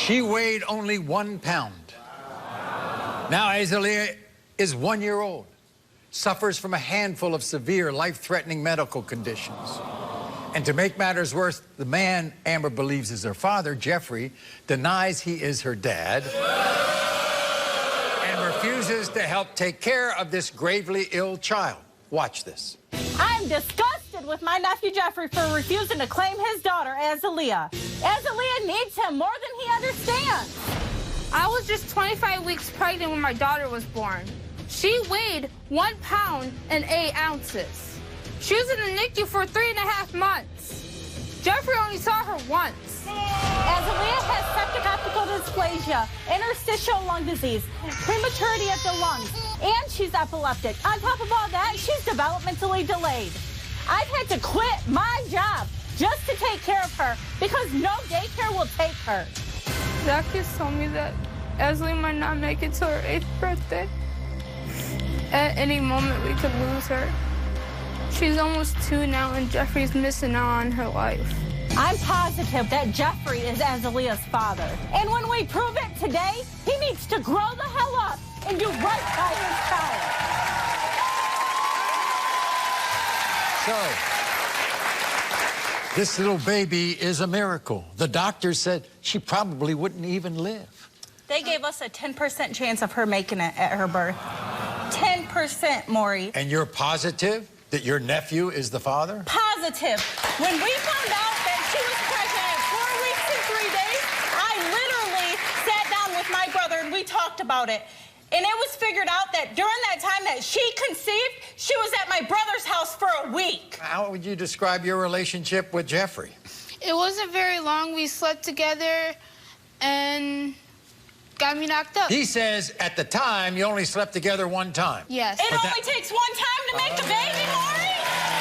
She weighed only 1 pound. Now Azalea is 1 year old, suffers from a handful of severe, life-threatening medical conditions. And to make matters worse, the man Amber believes is her father, Jeffrey, denies he is her dad and refuses to help take care of this gravely ill child. Watch this. I'm disgusted with my nephew Jeffrey for refusing to claim his daughter, Azalea. Azalea needs him more than he understands. I was just 25 weeks pregnant when my daughter was born. She weighed 1 pound and 8 ounces. She was in the NICU for 3.5 months. Jeffrey only saw her once. Azalea has septic optical dysplasia, interstitial lung disease, prematurity of the lungs, and she's epileptic. On top of all that, she's developmentally delayed. I've had to quit my job just to take care of her because no daycare will take her. Doctors told me that Azalea might not make it to her 8th birthday. At any moment, we could lose her. She's almost 2 now, and Jeffrey's missing out on her life. I'm positive that Jeffrey is Azalea's father. And when we prove it today, he needs to grow the hell up and do right by his child. So, this little baby is a miracle. The doctor said she probably wouldn't even live. They gave us a 10% chance of her making it at her birth. 10%, Maury. And you're positive that your nephew is the father? Positive. When we found out that she was pregnant at 4 weeks and 3 days, I literally sat down with my brother and we talked about it. And it was figured out that during that time that she conceived, she was at my brother's house for a week. How would you describe your relationship with Jeffrey? It wasn't very long. We slept together and got me knocked up. He says at the time you only slept together 1 time. Yes. It only takes 1 time to make a baby, Maury.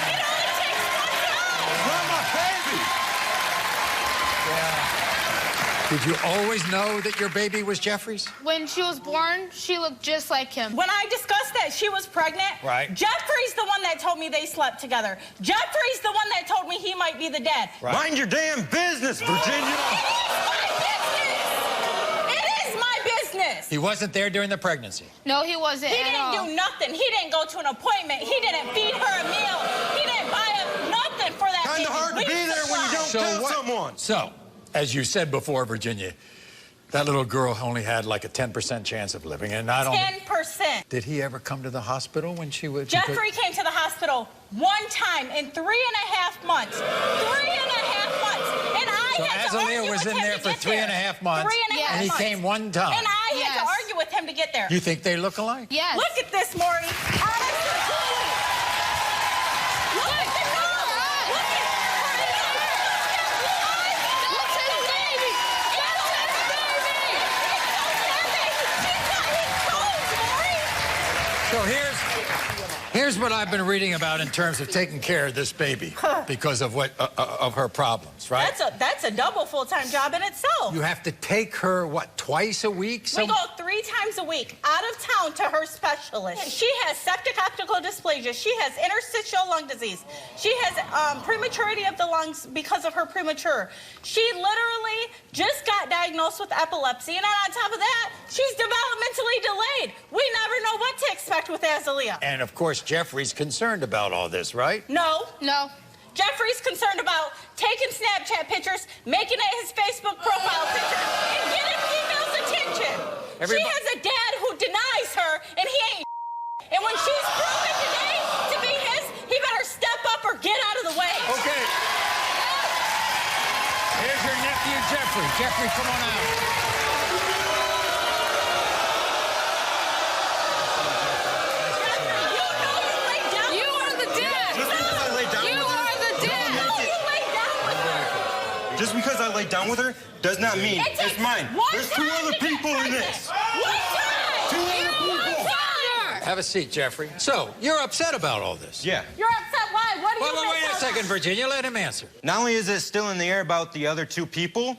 It only takes 1 time. You're my baby. Yeah. Did you always know that your baby was Jeffrey's? When she was born, she looked just like him. When I discussed that she was pregnant, right, Jeffrey's the one that told me they slept together. Jeffrey's the one that told me he might be the dad. Right. Mind your damn business, Virginia. He wasn't there during the pregnancy. No, he wasn't He at all. didn't do nothing. He didn't go to an appointment. He didn't feed her a meal. He didn't buy her nothing for that baby. Kind of hard to be there when you don't tell someone. So, as you said before, Virginia, that little girl only had like a 10% chance of living, and not only 10%. Did he ever come to the hospital when she was? Jeffrey came to the hospital 1 time in 3.5 months. 3.5 months. And I had to Azalea argue was with in him there to for get 3.5 months, and he came 1 time. And I had to argue with him to get there. You think they look alike? Yes. Look at this, Maury. Honestly, look at the nose. Look at That's his baby. That's his baby. So here's what I've been reading about in terms of taking care of this baby because of what of her problems, right? That's a double full-time job in itself. You have to take her, what, twice a week? We go 3 times a week out of town to her specialist. She has septic optical dysplasia. She has interstitial lung disease. She has prematurity of the lungs because of her premature. She literally just got diagnosed with epilepsy, and on top of that, she's developmentally delayed. We never know what to expect with Azalea. And of course, Jeffrey's concerned about all this, right? No. No. Jeffrey's concerned about taking Snapchat pictures, making it his Facebook profile picture, and getting females' attention. She has a dad who denies her, and he ain't. And when she's proven today to be his, he better step up or get out of the way. Okay. Here's your nephew, Jeffrey. Jeffrey, come on out. Just because I lay down with her does not mean it's mine. There's 2 other people in this. 2 other people. Have a seat, Jeffrey. So, you're upset about all this? Yeah. You're upset. Why? What do you Well, wait a second, Virginia. Let him answer. Not only is it still in the air about the other 2 people,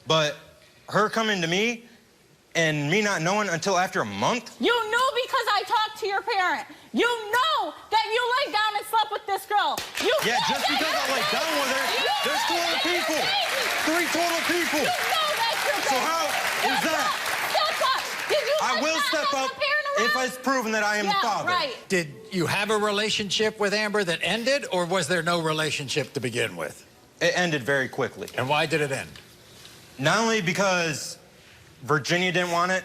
but her coming to me and me not knowing until after a month. You knew because I talked to your parent. You know that you laid down and slept with this girl. Yeah, just because I laid down with her, there's 2 other people. 3 total people. You know that's your baby. So step up if it's proven that I am the father. Right. Did you have a relationship with Amber that ended, or was there no relationship to begin with? It ended very quickly. And why did it end? Not only because Virginia didn't want it,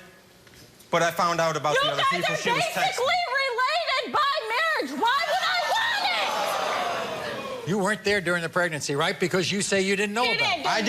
but I found out about the other people she was texting. You guys are basically related by marriage. Why would I want it? You weren't there during the pregnancy, right? Because you say you didn't know about it. I